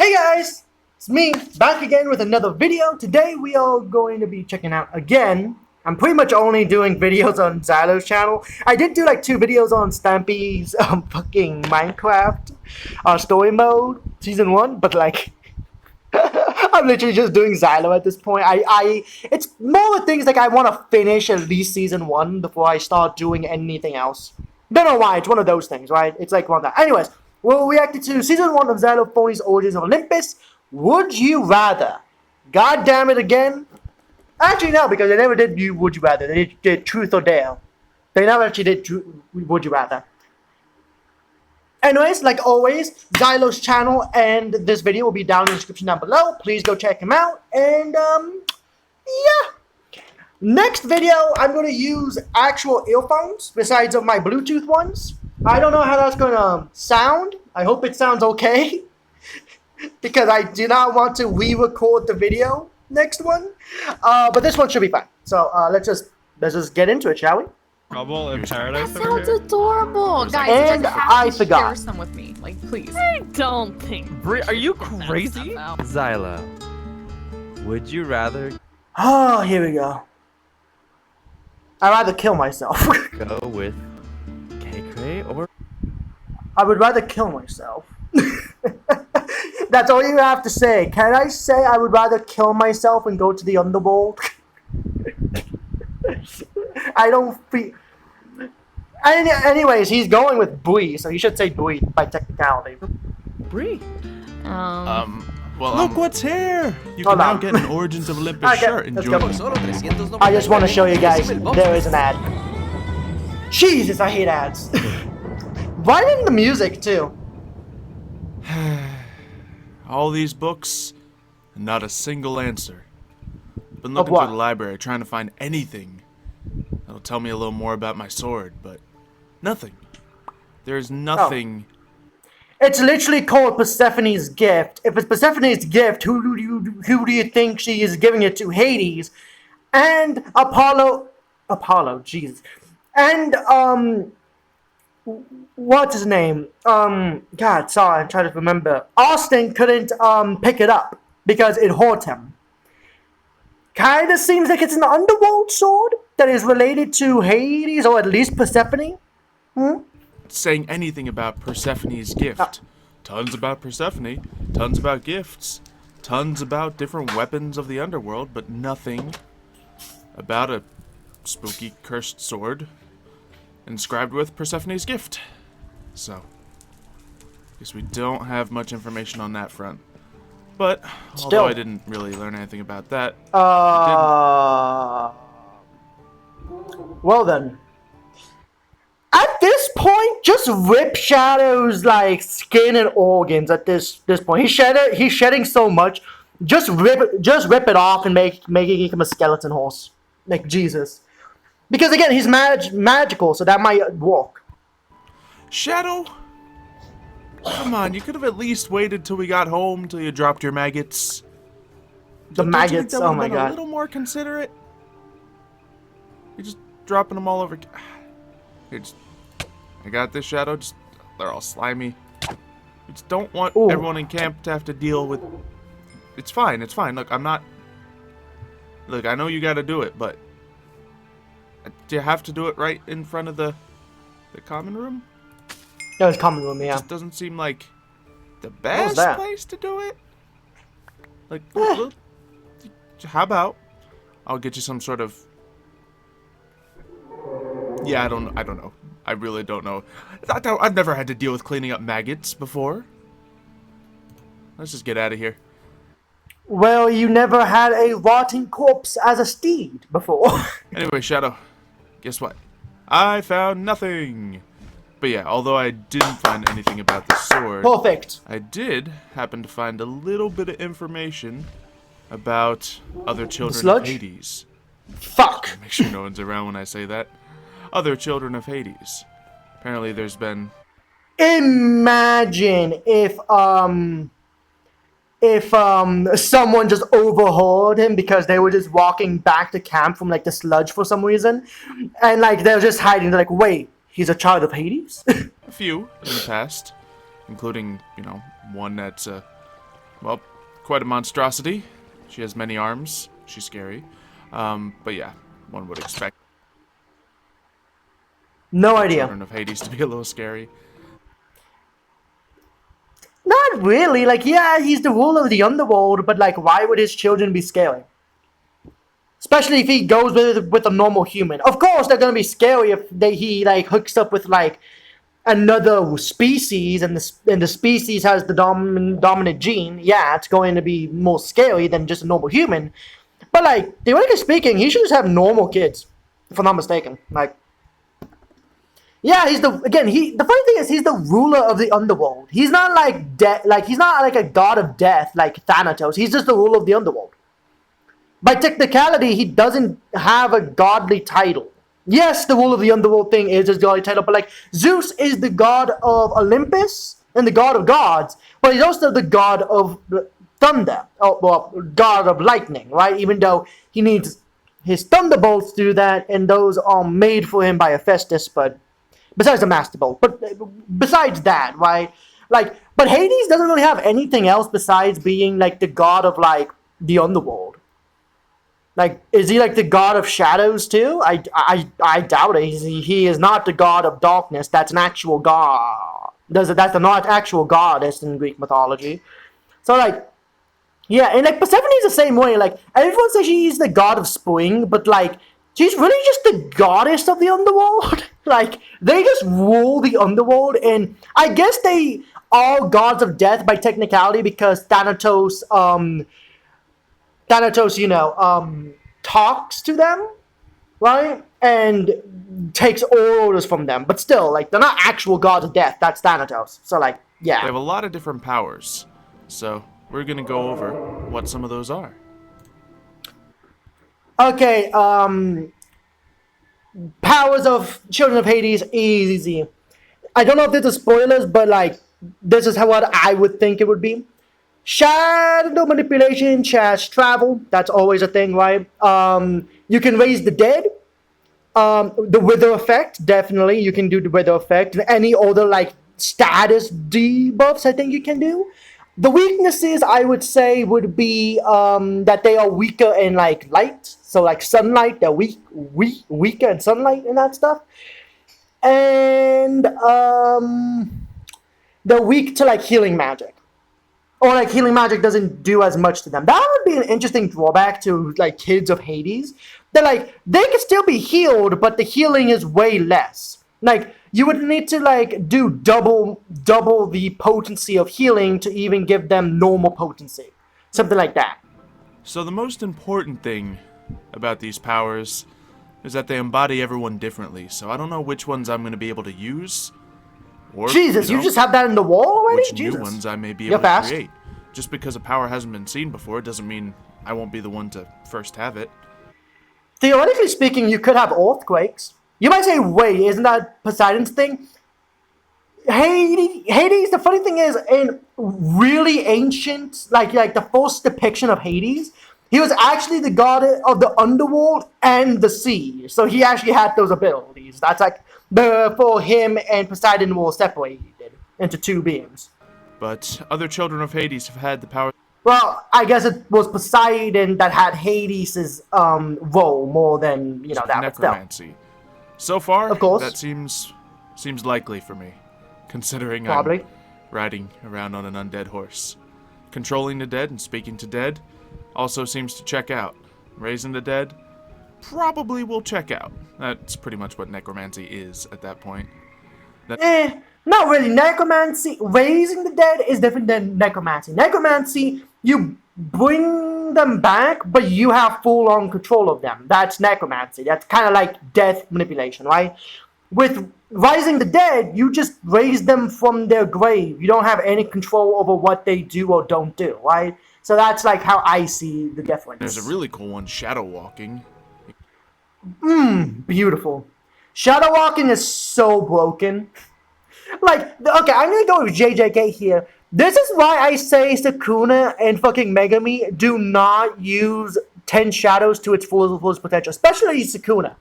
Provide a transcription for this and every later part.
Hey guys, it's me, back again with another video. Today we are going to be checking out again. I'm pretty much only doing videos on Xylo's channel. I did do like 2 videos on Stampy's fucking Minecraft story mode, season 1, but like I'm literally just doing Xylo at this point. It's more of things like I want to finish at least season 1 before I start doing anything else. Don't know why, it's one of those things, right? It's like one of that. Anyways, we'll react to season 1 of Xylophonys Origins of Olympus. Would you rather? God damn it again. Actually, no, because they never did Would You Rather. They did Truth or Dare. They never actually did Would You Rather. Anyways, like always, Xylo's channel and this video will be down in the description down below. Please go check him out. And, yeah. Next video, I'm going to use actual earphones besides of my Bluetooth ones. I don't know how that's going to sound. I hope it sounds okay. Because I do not want to re-record the video next one. But this one should be fine. So let's just get into it, shall we? Trouble in paradise. That sounds adorable, guys. And you just have I to forgot. share some with me, like, please. I don't think. Brie, are you crazy? Xylo, would you rather Oh, here we go. I'd rather kill myself. go with K-Cray or I would rather kill myself. That's all you have to say. Can I say I would rather kill myself and go to the underworld? I don't feel... Anyways, he's going with Brie, so he should say Brie by technicality. Brie? Well, Look what's here! You Hold can now on. get an Origins of Olympus Okay, shirt. let's Enjoy. go. I just want to show you guys, there is an ad. Jesus, I hate ads. Why didn't the music, too? All these books, and not a single answer. Been Of looking what? through the library trying to find anything that'll tell me a little more about my sword, but nothing. There's nothing. It's literally called Persephone's Gift. If it's Persephone's Gift, who do you think she is giving it to? Hades and Apollo, Jesus, and what's his name? God, sorry, I'm trying to remember. Austin couldn't pick it up because it hurt him. Kinda seems like it's an underworld sword that is related to Hades or at least Persephone. Saying anything about Persephone's gift. Tons about Persephone, tons about gifts, tons about different weapons of the underworld, but nothing about a spooky cursed sword inscribed with Persephone's gift. So, guess we don't have much information on that front. But, although I didn't really learn anything about that, well then. At this point, just rip Shadow's like skin and organs. At this point, he's shedding so much. Just rip it off and making him a skeleton horse, like Jesus. Because again, he's magical, so that might work. Shadow? Come on, you could have at least waited till we got home till you dropped your maggots. The Don't you think maggots. that Oh would've my been god. A little more considerate. You're just dropping them all over. Here, I got this, Shadow. They're all slimy. We just don't want everyone in camp to have to deal with. It's fine. It's fine. Look, I'm not. Look, I know you got to do it, but do you have to do it right in front of the common room? That was common with me, yeah. Just doesn't seem like the was best that? place to do it. Like, look, how about I'll get you some sort of. Yeah, I don't know. I really don't know. I've never had to deal with cleaning up maggots before. Let's just get out of here. Well, you never had a rotting corpse as a steed before. Anyway, Shadow, guess what? I found nothing. But yeah, although I didn't find anything about the sword, Perfect. I did happen to find a little bit of information about other children of sludge? Hades. Fuck. Make sure no one's around when I say that. Other children of Hades. Apparently there's been... Imagine if someone just overheard him because they were just walking back to camp from like the sludge for some reason, and like they're just hiding. They're like, wait, he's a child of Hades? A few in the past, including, one that's well, quite a monstrosity. She has many arms. She's scary. But yeah, one would expect No idea. children of Hades to be a little scary. Not really. Like, yeah, he's the ruler of the underworld, but like, why would his children be scary? Especially if he goes with a normal human. Of course, they're gonna be scary if he like hooks up with like another species, and the species has the dominant gene. Yeah, it's going to be more scary than just a normal human. But like, theoretically speaking, he should just have normal kids, if I'm not mistaken. Like, yeah, the funny thing is he's the ruler of the underworld. He's not like he's not like a god of death like Thanatos. He's just the ruler of the underworld. By technicality, he doesn't have a godly title. Yes, the ruler of the underworld thing is his godly title, but like Zeus is the god of Olympus and the god of gods, but he's also the god of thunder, god of lightning, right? Even though he needs his thunderbolts to do that, and those are made for him by Hephaestus, but besides the Master Bolt. But besides that, right? Like, but Hades doesn't really have anything else besides being like the god of like the underworld. Like, is he like the god of shadows too? I doubt it. He is not the god of darkness. That's an actual god. That's a not actual goddess in Greek mythology. So like, yeah, and like Persephone is the same way. Like, everyone says she's the god of spring, but like, she's really just the goddess of the underworld. Like, they just rule the underworld, and I guess they are gods of death by technicality because Thanatos, talks to them, right? And takes orders from them. But still, like, they're not actual gods of death. That's Thanatos. So, like, yeah. They have a lot of different powers. So, we're going to go over what some of those are. Okay, powers of Children of Hades, easy. I don't know if this is spoilers, but, like, this is what I would think it would be. Shadow manipulation, fast travel, that's always a thing, right? You can raise the dead. The wither effect, definitely. You can do the wither effect. Any other, like, status debuffs I think you can do. The weaknesses, I would say, would be that they are weaker in, like, light. So, like, sunlight, they're weaker in sunlight and that stuff. And they're weak to, like, healing magic. Or, like, healing magic doesn't do as much to them. That would be an interesting drawback to, like, kids of Hades. That, like, they can still be healed, but the healing is way less. Like, you would need to, like, do double the potency of healing to even give them normal potency. Something like that. So the most important thing about these powers is that they embody everyone differently. So I don't know which ones I'm going to be able to use. Or, Jesus, you just have that in the wall already? Which Jesus. new ones I may be able to create. Just because a power hasn't been seen before doesn't mean I won't be the one to first have it. Theoretically speaking, you could have earthquakes. You might say, wait, isn't that Poseidon's thing? Hades, the funny thing is, in really ancient, like the first depiction of Hades, he was actually the god of the underworld and the sea. So he actually had those abilities. That's like, before him and Poseidon were separated into two beings. But other children of Hades have had the power. Well, I guess it was Poseidon that had Hades' role more than, that. Necromancy. So far, of course, that seems likely for me, considering Probably. I'm riding around on an undead horse. Controlling the dead and speaking to dead also seems to check out. Raising the dead probably will check out. That's pretty much what necromancy is at that point. Not really. Necromancy, raising the dead is different than necromancy. Necromancy, you bring them back, but you have full-on control of them. That's necromancy. That's kind of like death manipulation, right? With rising the dead, you just raise them from their grave. You don't have any control over what they do or don't do, right? So that's like how I see the difference. There's a really cool one, shadow walking. Beautiful. Shadow walking is so broken. Like, okay, I'm gonna go with JJK here. This is why I say Sukuna and fucking Megami do not use 10 Shadows to its full potential, especially Sukuna.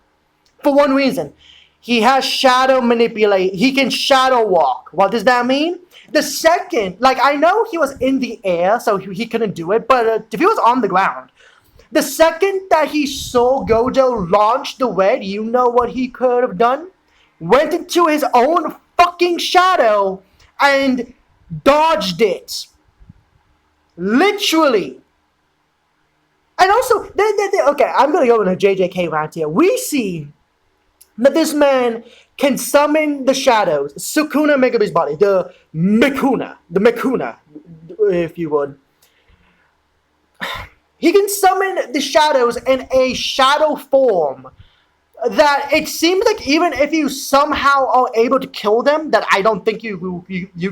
For one reason. He has shadow manipulate. He can shadow walk. What does that mean? the second, like, I know he was in the air, so he couldn't do it, but if he was on the ground, the second that he saw Gojo launch the web, you know what he could have done? Went into his own fucking shadow and dodged it. Literally. And also, okay, I'm gonna go on a JJK rant here. We see that this man can summon the shadows, Sukuna Megabe's body, the Mikuna, if you would. He can summon the shadows in a shadow form that it seems like even if you somehow are able to kill them, that I don't think you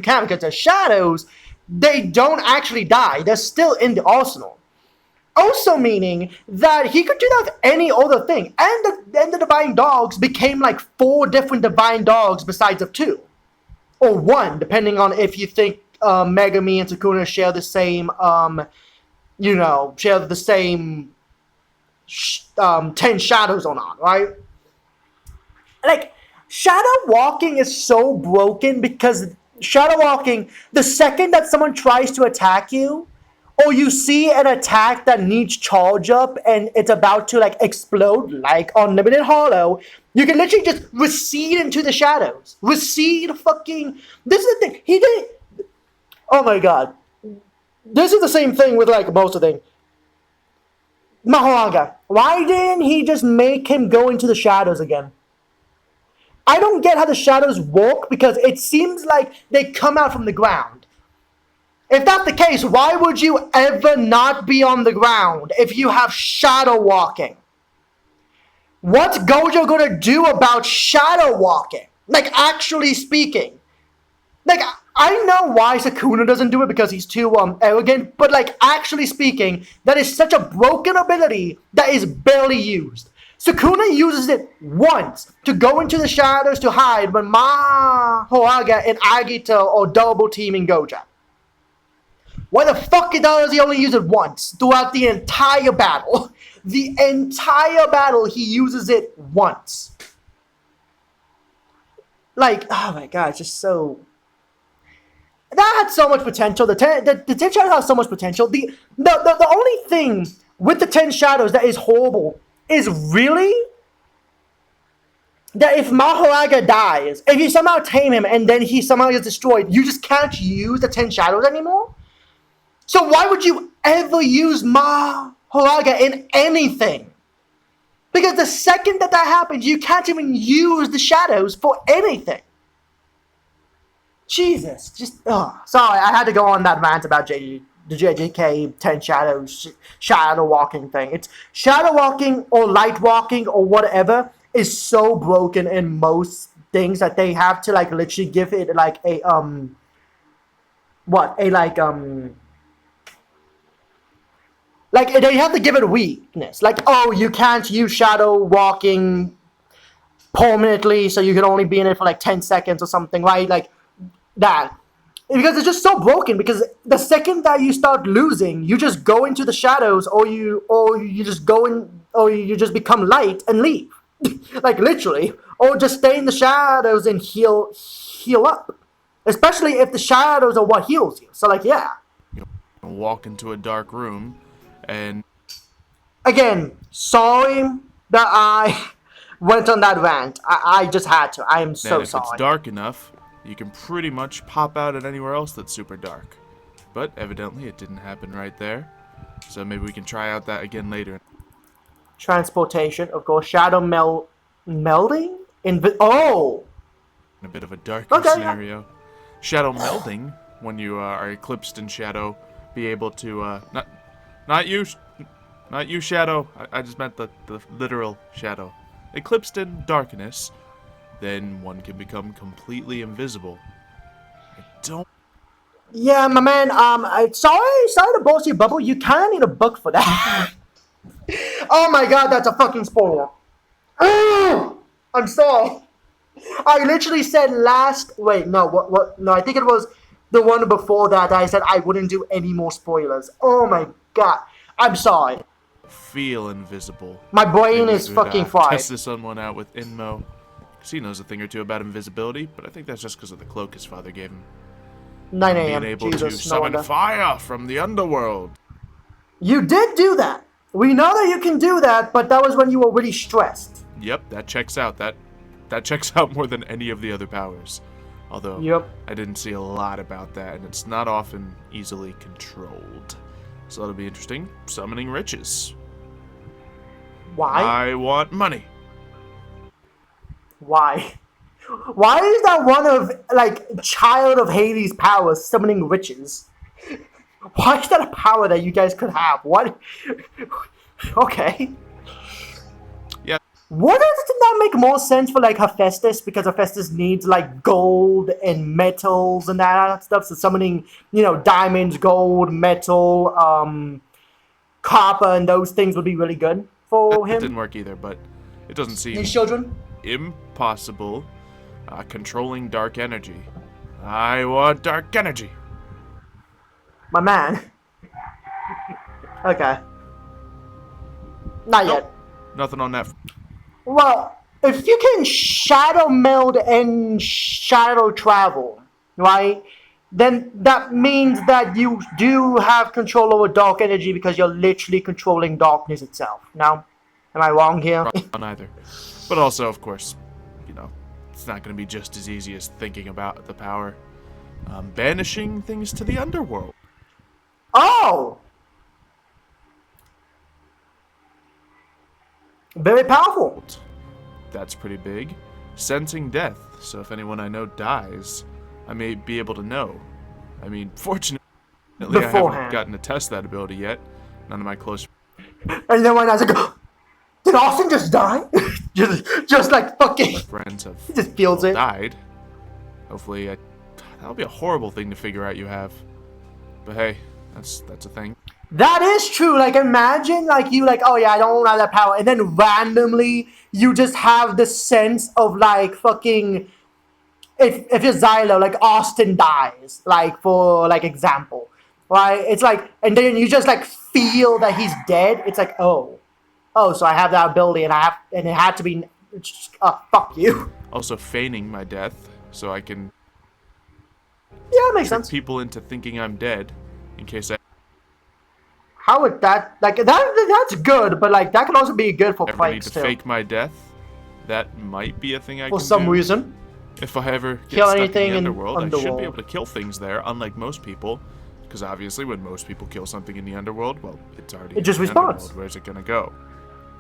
can, because the shadows, they don't actually die. They're still in the arsenal. Also meaning that he could do that with any other thing. And the Divine Dogs became like 4 different Divine Dogs besides of 2. Or 1, depending on if you think Megami and Sukuna share the same, share the same 10 shadows or not, right? Like, shadow walking is so broken because shadow walking, the second that someone tries to attack you, or you see an attack that needs charge up and it's about to like explode, like Unlimited Hollow, you can literally just recede into the shadows. Recede fucking... This is the thing. He did... Oh my god. This is the same thing with like most of the things. Mahoraga. Why didn't he just make him go into the shadows again? I don't get how the shadows walk because it seems like they come out from the ground. If that's the case, why would you ever not be on the ground if you have shadow walking? What's Gojo gonna do about shadow walking? Like, actually speaking. Like, I know why Sukuna doesn't do it because he's too arrogant, but like, actually speaking, that is such a broken ability that is barely used. Sukuna uses it once to go into the shadows to hide when Mahoraga and Agito are double teaming Gojo. Why the fuck does he only use it once throughout the entire battle? The entire battle, he uses it once. Like, oh my god, it's just so... That had so much potential. The 10 shadows have so much potential. The only thing with the 10 shadows that is horrible is really that if Mahoraga dies, if you somehow tame him and then he somehow gets destroyed, you just can't use the 10 shadows anymore? So why would you ever use Mahoraga in anything? Because the second that happens, you can't even use the shadows for anything. Jesus, just, sorry, I had to go on that rant about the JJK 10 shadows, shadow walking thing. It's shadow walking or light walking or whatever is so broken in most things that they have to like literally give it like a, like, they have to give it a weakness. Like, oh, you can't use shadow walking permanently, so you can only be in it for like 10 seconds or something, right? Like, that. Because it's just so broken, because the second that you start losing, you just go into the shadows, or you just go in, or you just become light and leave. Like, literally. Or just stay in the shadows and heal up. Especially if the shadows are what heals you. So, like, yeah. Walk into a dark room, and again, sorry that I went on that rant. I just had to. I am so sorry. If it's dark enough, you can pretty much pop out at anywhere else that's super dark. But evidently it didn't happen right there. So maybe we can try out that again later. Transportation, of course. Shadow melding? In a bit of a darker scenario. Yeah. Shadow melding, when you are eclipsed in shadow, be able to, not you shadow, I just meant the literal shadow. Eclipsed in darkness, then one can become completely invisible. I don't... Yeah, my man, sorry to burst your bubble, you kinda need a book for that. Oh my god, that's a fucking spoiler. I'm sorry. I literally said no, I think it was the one before that I said I wouldn't do any more spoilers. Oh my god, I'm sorry. Feel invisible. My brain is fucking fried. Test this on one out with Inmo. Because he knows a thing or two about invisibility, but I think that's just because of the cloak his father gave him. 9 being a.m. able Jesus, to no summon wonder. fire from the underworld. You did do that. We know that you can do that, but that was when you were really stressed. Yep, that checks out. That checks out more than any of the other powers. Although, Yep. I didn't see a lot about that, and it's not often easily controlled. So that'll be interesting. Summoning riches. Why? I want money. Why? Why is that one of, like, Child of Hades' powers, summoning riches? Why is that a power that you guys could have? What? Okay. Yeah. Wouldn't that make more sense for, like, Hephaestus? Because Hephaestus needs, like, gold and metals and that stuff. So summoning, you know, diamonds, gold, metal, copper, and those things would be really good for That didn't him. work either, but it doesn't seem His children? impossible. Controlling dark energy. I want dark energy. My man. Okay. Not Nope. yet. Nothing on that. Well, if you can shadow meld and shadow travel, right? Then that means that you do have control over dark energy because you're literally controlling darkness itself. Now, am I wrong here? On either. But also, of course, you know, it's not going to be just as easy as thinking about the power. Banishing things to the underworld. Oh! Very powerful. That's pretty big. Sensing death, so if anyone I know dies, I may be able to know. I mean, fortunately, I haven't Beforehand. gotten to test that ability yet. None of my close And then when I was like, did Austin just die? just like fucking, friends have he just feels it. died. Hopefully, that'll be a horrible thing to figure out you have. But hey, that's a thing. That is true. Like, imagine, like, you, like, oh yeah, I don't have that power. And then randomly, you just have the sense of, like, fucking, if you're Xylo, like, Austin dies, like, for, like, example. Right? It's like, and then you just, like, feel that he's dead. It's like, oh, so I have that ability, and it had to be, fuck you. Also, feigning my death, so I can Yeah, that makes trick sense. people into thinking I'm dead, in case I How would that, like, that's good, but, like, that can also be good for ever need pranks, to too. fake my death. That might be a thing I For can some do. reason. If I ever get Kill stuck anything in in the underworld, I should be Underworld. able to kill things there, unlike most people. Because obviously, when most people kill something in the underworld, well, it's already It just in the respawns. underworld. Where's it gonna go?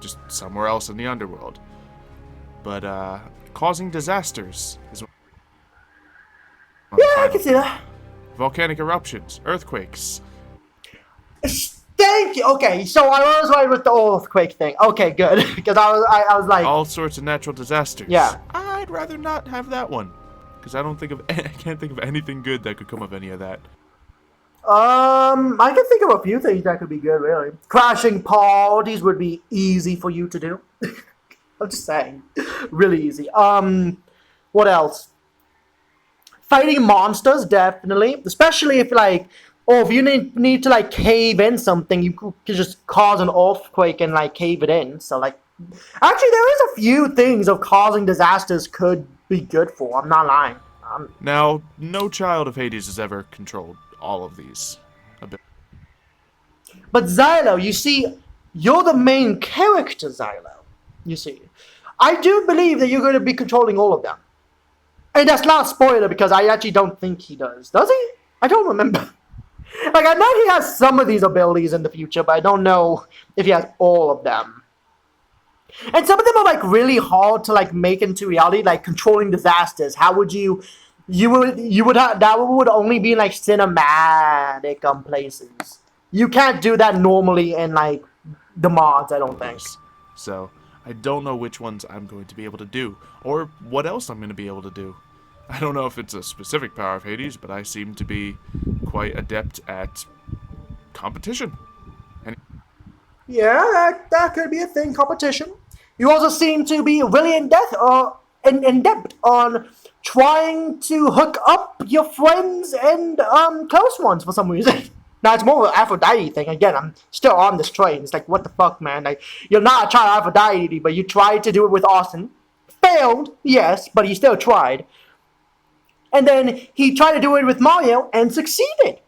Just somewhere else in the underworld. But causing disasters is. Yeah, I can see that. Volcanic eruptions, earthquakes. Thank you. Okay, so I was right with the earthquake thing. Okay, good. Because I was like, All sorts of natural disasters. Yeah. I'd rather not have that one. Because I can't think of anything good that could come of any of that. I can think of a few things that could be good, really. Crashing parties would be easy for you to do. I'm just saying. Really easy. What else? Fighting monsters, definitely. Especially if, like, if you need to, like, cave in something, you could just cause an earthquake and, like, cave it in. So, like, actually, there is a few things of causing disasters could be good for. I'm not lying. Now, no child of Hades has ever controlled all of these. But Xylo, you see, you're the main character, Xylo. You see. I do believe that you're going to be controlling all of them. And that's not a spoiler because I actually don't think he does. Does he? I don't remember. Like, I know he has some of these abilities in the future, but I don't know if he has all of them. And some of them are, like, really hard to, like, make into reality, like controlling disasters. How would you would have, that would only be in, like, cinematic places. You can't do that normally in, like, the mods, I don't think. So, I don't know which ones I'm going to be able to do, or what else I'm going to be able to do. I don't know if it's a specific power of Hades, but I seem to be quite adept at competition. Yeah, that could be a thing, competition. You also seem to be really in depth on trying to hook up your friends and close ones for some reason. Now, it's more of an Aphrodite thing. Again, I'm still on this train. It's like, what the fuck, man? Like, you're not a child of Aphrodite, but you tried to do it with Austin. Failed, yes, but you still tried. And then he tried to do it with Mario and succeeded.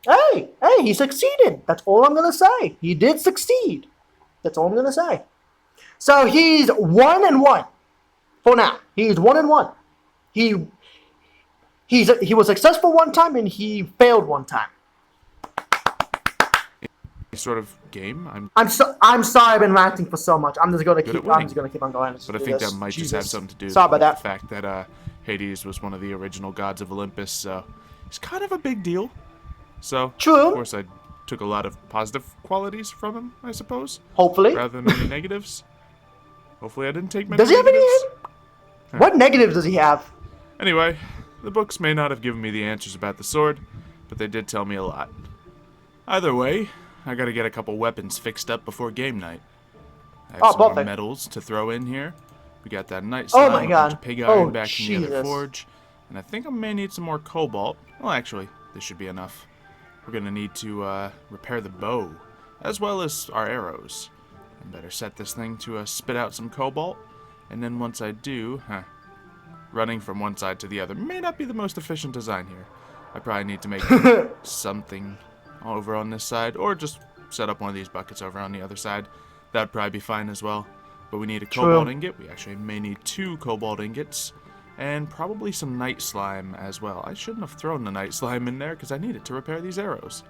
Hey, he succeeded. That's all I'm gonna say. He did succeed. That's all I'm gonna say. So he's 1-1 for now. He's 1-1. He was successful one time and he failed one time. Sort of game. I'm sorry I've been ranting for so much. I'm just gonna keep on going. But I think that might just have something to do with the fact that Hades was one of the original gods of Olympus, so it's kind of a big deal. So True. Of course I took a lot of positive qualities from him, I suppose. Hopefully. Rather than any negatives. Hopefully I didn't take many Does he have any? negatives. What negatives does he have? Anyway, the books may not have given me the answers about the sword, but they did tell me a lot. Either way, I gotta get a couple weapons fixed up before game night. I have some more medals to throw in here. We got that night slime, my God. a bunch of pig iron back from the other Jesus. forge, and I think I may need some more cobalt. Well, actually, this should be enough. We're gonna need to repair the bow, as well as our arrows. I better set this thing to spit out some cobalt, and then once I do, running from one side to the other may not be the most efficient design here. I probably need to make something over on this side, or just set up one of these buckets over on the other side. That'd probably be fine as well. But we need a cobalt ingot. We actually may need 2 cobalt ingots, and probably some night slime as well. I shouldn't have thrown the night slime in there because I need it to repair these arrows.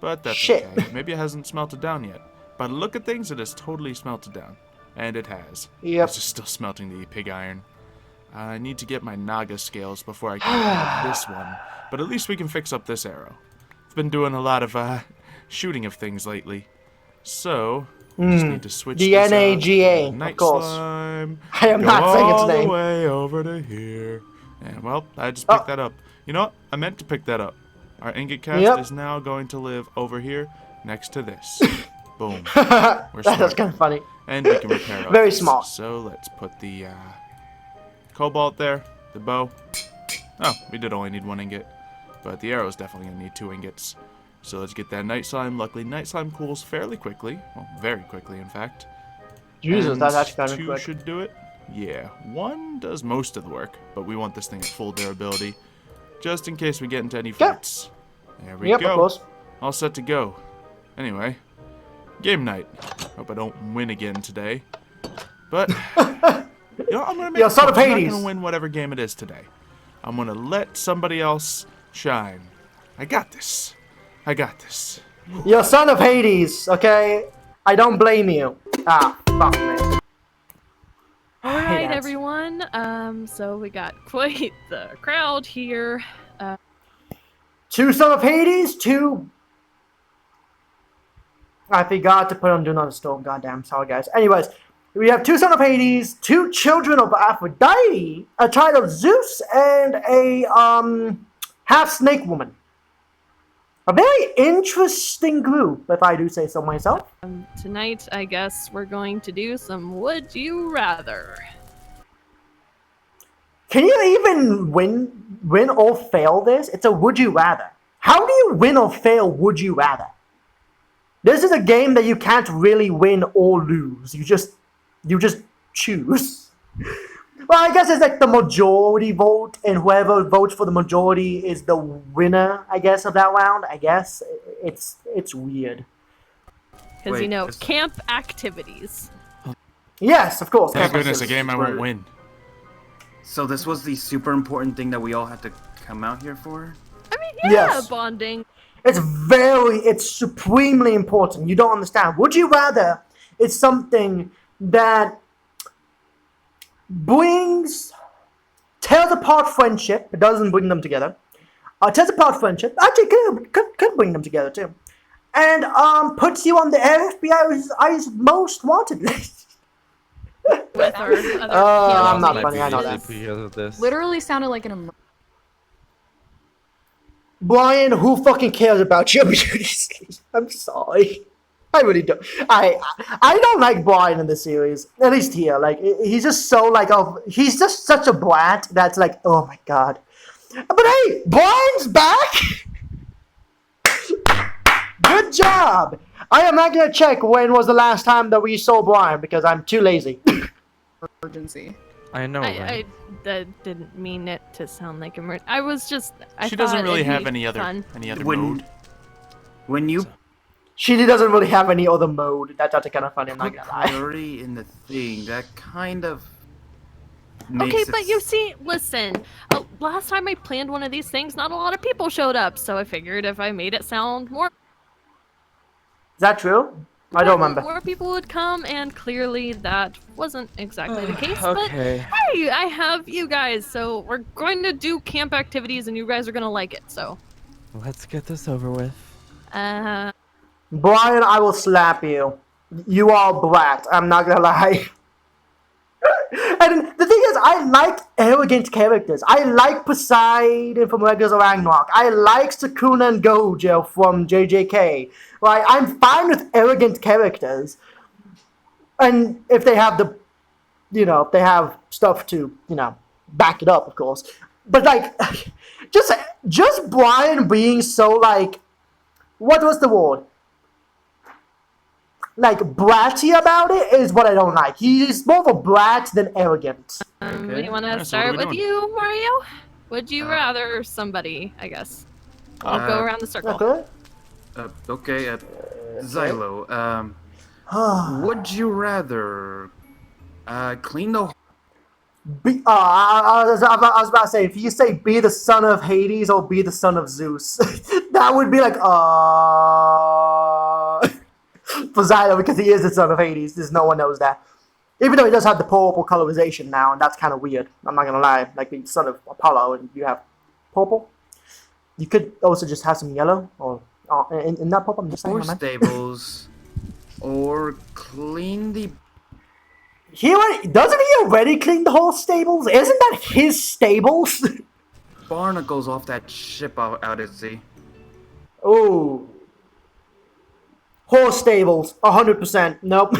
But that's okay. Maybe it hasn't smelted down yet. By the look at things, it has totally smelted down. And it has. Yep. It's just still smelting the pig iron. I need to get my Naga scales before I can get this one. But at least we can fix up this arrow. I've been doing a lot of shooting of things lately. So, just need to switch the this NAGA, night of course. slime. I am not saying its all name. the way over to here. And, well, I just picked that up. You know what? I meant to pick that up. Our ingot cast is now going to live over here next to this. Boom. We're smart. That's kind of funny. And we can repair Very this. smart. So let's put the cobalt there, the bow. Oh, we did only need 1 ingot, but the arrow's definitely gonna need 2 ingots. So let's get that night slime. Luckily, night slime cools fairly quickly. Well, very quickly, in fact. Jesus, and that's actually kind of 2 quick. should do it. Yeah, 1 does most of the work, but we want this thing at full durability, just in case we get into any fights. There we Of go. course. All set to go. Anyway, game night. Hope I don't win again today. But, you know, I'm going to make son of I'm not Hades. going to win whatever game it is today. I'm going to let somebody else shine. I got this. I got this. You're son of Hades, okay? I don't blame you. Ah, fuck, man. Alright, that. everyone. So we got quite the crowd here. 2 son of Hades, 2... I forgot to put on Do Not Disturb, goddamn, sorry guys. Anyways, we have 2 son of Hades, 2 children of Aphrodite, a child of Zeus, and a, half-snake woman. A very interesting group, if I do say so myself. Tonight, I guess we're going to do some Would You Rather. Can you even win or fail this? It's a Would You Rather. How do you win or fail Would You Rather? This is a game that you can't really win or lose. You just choose. Well, I guess it's like the majority vote, and whoever votes for the majority is the winner, I guess, of that round. I guess it's weird. Because, you know, camp activities. Yes, of course. Thank goodness, a game I won't win. So this was the super important thing that we all had to come out here for? I mean, yeah, Yes. bonding. It's supremely important. You don't understand. Would you rather is something that tears apart friendship. It doesn't bring them together. Tears apart friendship. Actually, could bring them together too. And puts you on the FBI's most wanted list. With our other I'm not mates. funny. I know that. Because of this. Literally sounded like an Brian, who fucking cares about your beauty sleep? I'm sorry. I really don't. I don't like Brian in the series. At least here. Like, he's just so, like, he's just such a brat that's like, oh my god. But hey, Brian's back! Good job! I am not gonna check when was the last time that we saw Brian because I'm too lazy. emergency. I know, right? I didn't mean it to sound like a murder. I was just. She doesn't thought really it'd have be any other fun. mode. When you She doesn't really have any other mode. That's actually kind of funny. I'm not put gonna lie. priority in the thing, that kind of makes Okay, it but you see, listen. Last time I planned one of these things, not a lot of people showed up, so I figured if I made it sound more. Is that true? I don't remember. More people would come, and clearly that wasn't exactly the case. Okay. But hey, I have you guys, so we're going to do camp activities, and you guys are gonna like it. So, Let's get this over with. Brian, I will slap you. You are brat. I'm not gonna lie. And the thing is, I like arrogant characters. I like Poseidon from Legends of Ragnarok. I like Sakuna and Gojo from JJK. Like, I'm fine with arrogant characters. And if they have the, if they have stuff to, back it up, of course. But, like, just Brian being so, like, what was the word? Like, bratty about it is what I don't like. He's more of a brat than arrogant. We want to Alright, so start what are with we you, Mario. Would you rather somebody? I guess. I'll go around the circle. Okay. okay, Xylo, would you rather clean the I was about to say, if you say be the son of Hades or be the son of Zeus, that would be like, for Xylo, because he is the son of Hades. There's no one knows that. Even though he does have the purple colorization now, and that's kind of weird. I'm not gonna lie. Like being son of Apollo, and you have purple. You could also just have some yellow, or in that purple. I'm just saying. or stables, or clean the Doesn't he already clean the whole stables? Isn't that his stables? barnacles off that ship out at sea? Oh. Horse stables, 100%. Nope.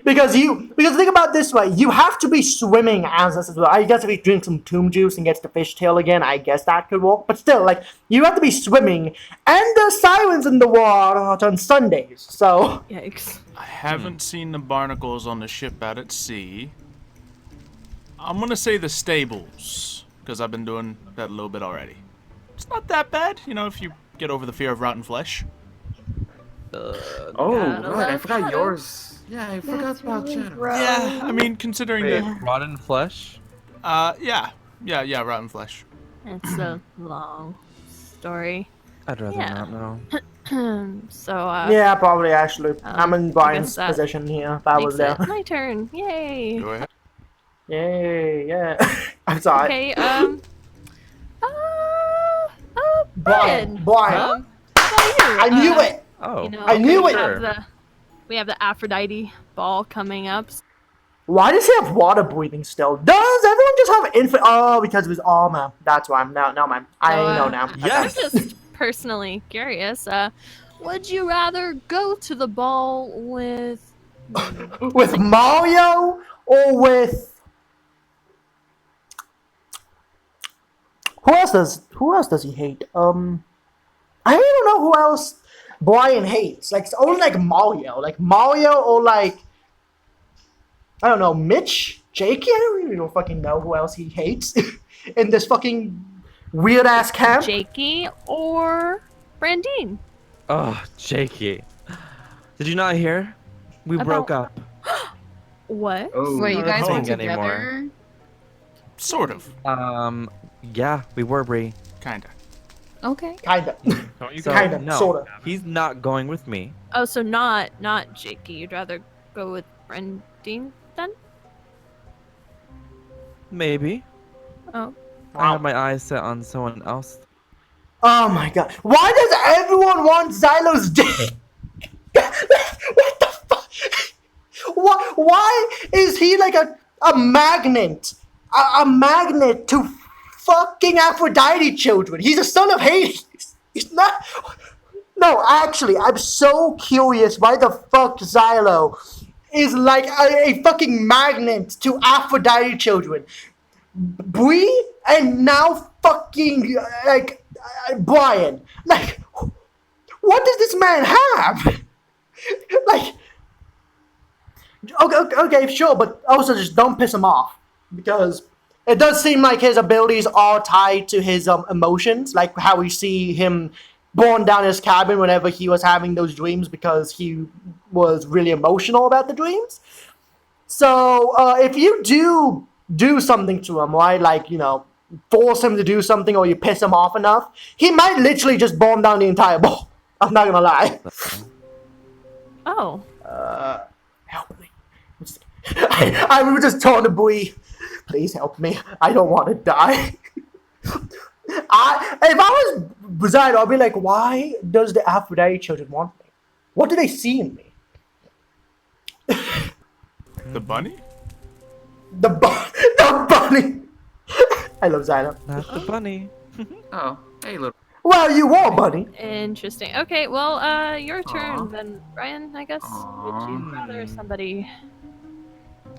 because think about it this way, you have to be swimming as this as well. I guess if you drink some tomb juice and gets the fishtail again, I guess that could work. But still, like, you have to be swimming, and there's sirens in the water on Sundays. So Yikes. I haven't seen the barnacles on the ship out at sea. I'm gonna say the stables, because I've been doing that a little bit already. It's not that bad, if you get over the fear of rotten flesh. Oh, Gotta right, I love forgot Shadow. yours. Yeah, I forgot about Shadow. Yeah, I mean, considering Wait, that. rotten flesh? Yeah, rotten flesh. It's a long story. I'd rather Yeah. not know. So, yeah, probably actually. I'm in I Brian's guess that position here. If I makes was there. it my turn. Yay. Go ahead. Yay, yeah. I'm sorry. Okay, Brian. Brian. how about you? I knew it. Oh, I knew we it. We have the Aphrodite ball coming up. Why does he have water breathing still? Does everyone just have infinite? Oh, because of his armor. That's why. No, man. I know now. yes! I'm just personally curious. Would you rather go to the ball with With Mario or with who else does he hate? I don't know who else Brian hates. Like, it's only like Mario or like I don't know, Mitch, Jakey. I don't really fucking know who else he hates in this fucking weird ass camp. Jakey or Brandine? Oh, Jakey. Did you not hear? We broke up. What? Oh, Wait, you guys home were together? anymore. Sort of. Yeah, we were, Bree. Kinda. Okay. Kinda. Don't you So, go? Kinda, no, sorta. he's not going with me. Oh, so not Jakey. You'd rather go with Brandine then? Maybe. Oh. I have my eyes set on someone else. Oh my god. Why does everyone want Xylo's dick? What the fuck? Why is he like a magnet? A magnet to fucking Aphrodite children. He's a son of Hades. He's not. No, actually, I'm so curious why the fuck Xylo is like a fucking magnet to Aphrodite children. Bree and now fucking like Brian. Like, what does this man have? Like, Okay, sure, but also just don't piss him off, because it does seem like his abilities are tied to his emotions, like how we see him born down his cabin whenever he was having those dreams because he was really emotional about the dreams. So if you do something to him, right, like, force him to do something or you piss him off enough, he might literally just bomb down the entire ball. I'm not gonna lie. Oh. Help me. I would just tell the boy, please help me. I don't want to die. If I was Zylo, I'd be like, why does the Aphrodite children want me? What do they see in me? The bunny? The bunny. I love Zylo. Not the bunny. Oh, hey, look. Well, you are bunny. Interesting. Okay, well, your turn Aw. then, Ryan, I guess. Aw. Would you rather somebody...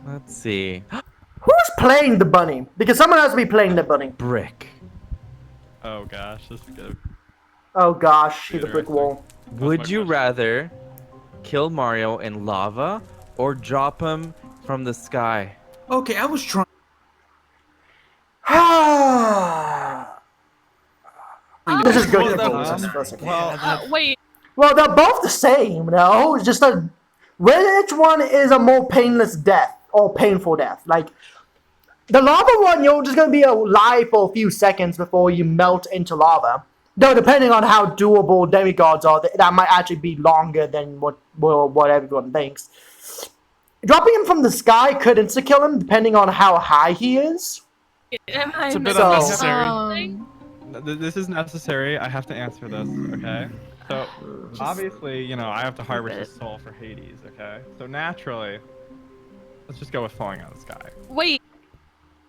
Let's see. Who's playing the bunny? Because someone has to be playing the bunny. Brick. Oh gosh, this is good. Oh gosh, he's a brick wall. Would my you question. rather kill Mario in lava or drop him from the sky? Okay, I was trying. This is good. wait. Well, they're both the same, no? It's just that which one is a more painless death or painful death? Like, the lava one, you're just gonna be alive for a few seconds before you melt into lava. Though, depending on how doable demigods are, that might actually be longer than what everyone thinks. Dropping him from the sky could insta-kill him, depending on how high he is. Am I It's a bit missing unnecessary. something? This is necessary. I have to answer this, okay? So, obviously, I have to harvest his soul for Hades, okay? So naturally, let's just go with falling out of the sky. Wait.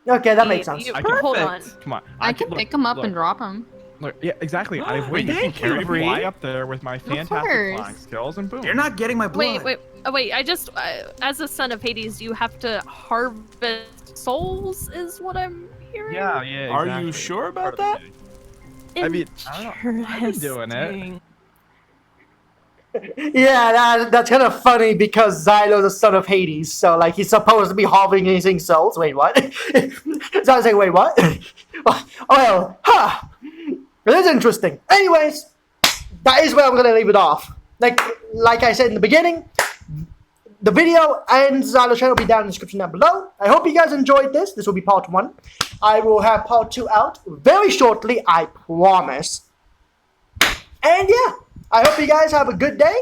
Okay, that makes sense. Hold on. Come on. I can pick him up and drop him. Look, yeah, exactly. I have Wait, wings. you can I carry fly me? up there with my fantastic course. flying skills, and boom. You're not getting my blood. Wait, I just, as a son of Hades, you have to harvest souls, is what I'm hearing? Yeah, yeah. Are exactly. you sure about Part of that? the game. I mean, I don't know. I've been doing it. Yeah, that's kind of funny because Xylo's the son of Hades, so like he's supposed to be harvesting souls. Wait, what? So I was like, wait, what? Well, it is interesting. Anyways, that is where I'm gonna leave it off. Like I said in the beginning, the video and Xylo's channel will be down in the description down below. I hope you guys enjoyed this. This will be part 1. I will have part 2 out very shortly, I promise. And yeah, I hope you guys have a good day.